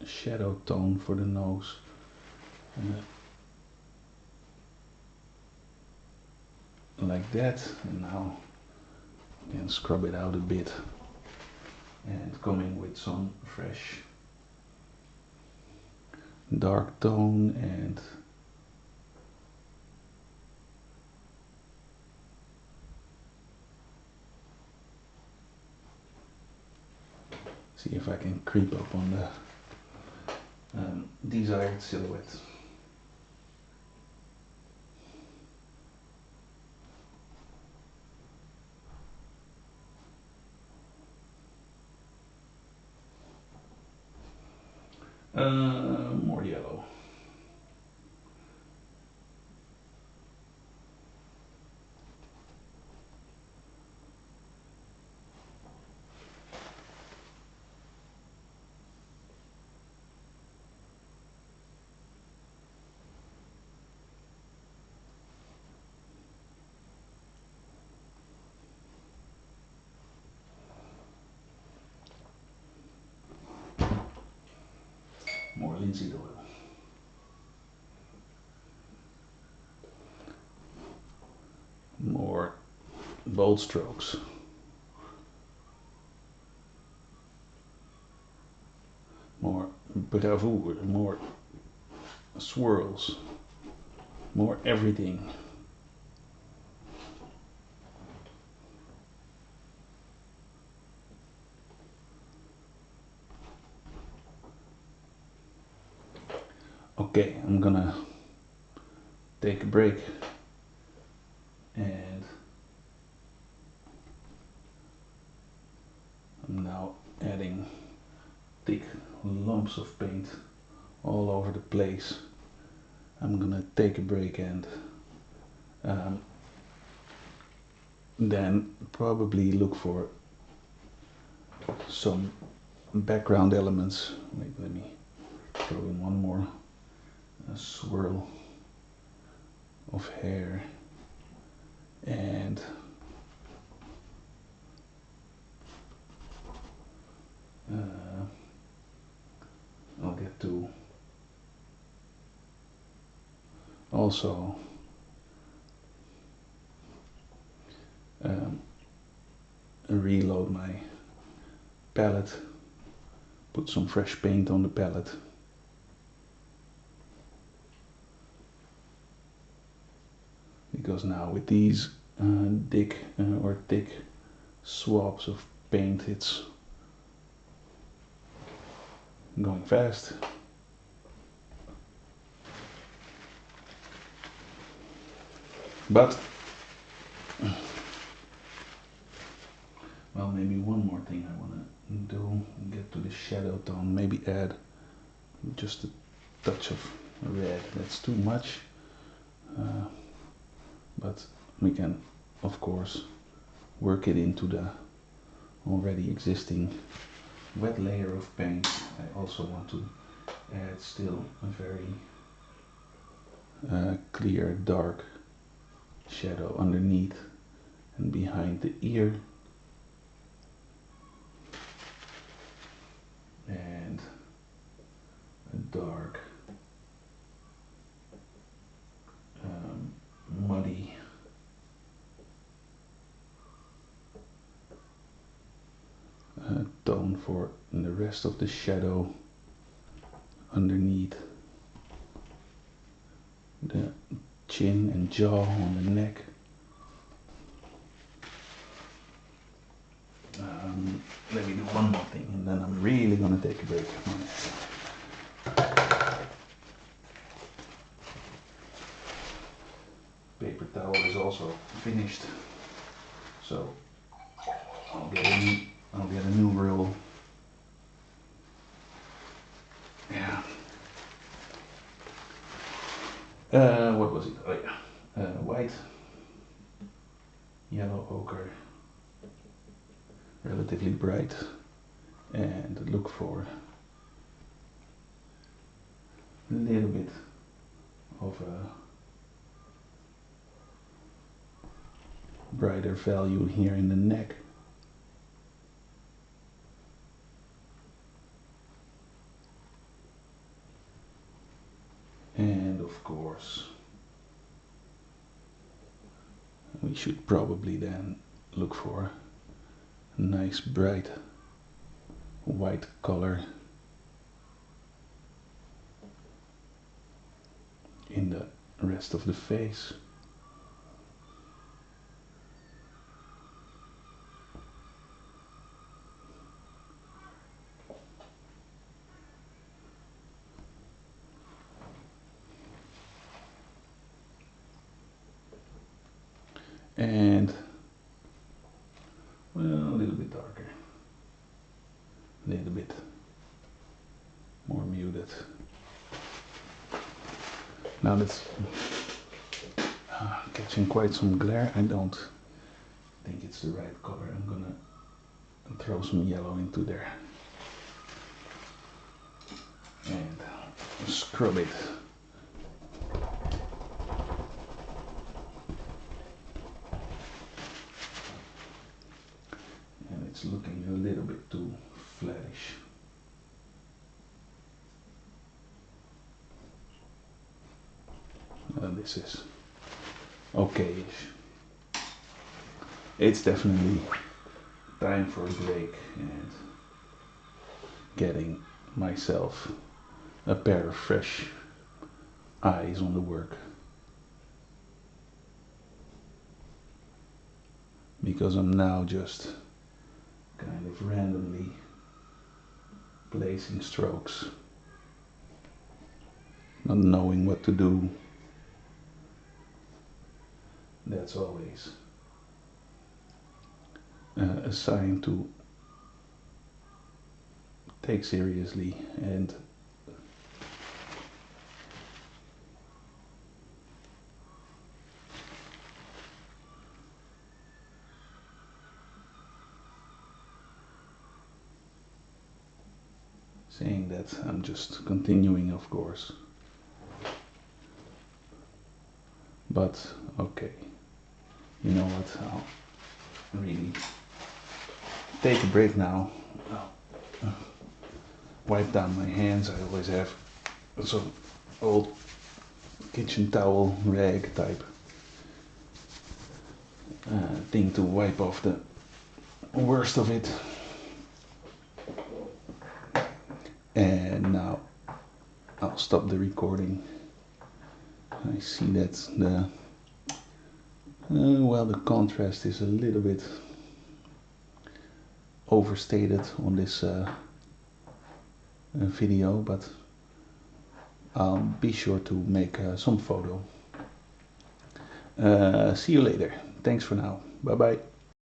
shadow tone for the nose. like that, and now I can scrub it out a bit and come in with some fresh dark tone and see if I can creep up on the desired silhouette. More yellow. More linseed oil. More bold strokes. More bravoure, more swirls, more everything. Okay, I'm gonna take a break and I'm now adding thick lumps of paint all over the place. I'm gonna take a break and then probably look for some background elements. Wait, let me throw in one more swirl of hair and I'll get to also reload my palette, put some fresh paint on the palette. Because now with these thick swabs of paint, it's going fast. But well, maybe one more thing I want to do, get to the shadow tone, maybe add just a touch of red. That's too much, but we can of course work it into the already existing wet layer of paint. I also want to add still a very clear dark shadow underneath and behind the ear, and a dark muddy tone for the rest of the shadow underneath the chin and jaw on the neck. Let me do one more thing and then I'm really gonna take a break. Paper towel is also finished, so I'll get a new roll. Yeah. What was it? Oh yeah. White, yellow ochre, relatively bright, and look for a little bit of a brighter value here in the neck. And we should probably then look for a nice bright white color in the rest of the face. And well, a little bit darker, a little bit more muted. Now that's catching quite some glare. I don't think it's the right color. I'm gonna throw some yellow into there and scrub it. And it's looking a little bit too flattish. This is okay-ish. It's definitely time for a break and getting myself a pair of fresh eyes on the work, because I'm now just kind of randomly placing strokes, not knowing what to do. That's always a sign to take seriously and saying that I'm just continuing, of course. But okay, you know what, I'll really take a break now. I'll wipe down my hands. I always have some old kitchen towel rag type thing to wipe off the worst of it. And now I'll stop the recording. I see that the well, the contrast is a little bit overstated on this video, but I'll be sure to make some photo. See you later. Thanks for now. Bye bye.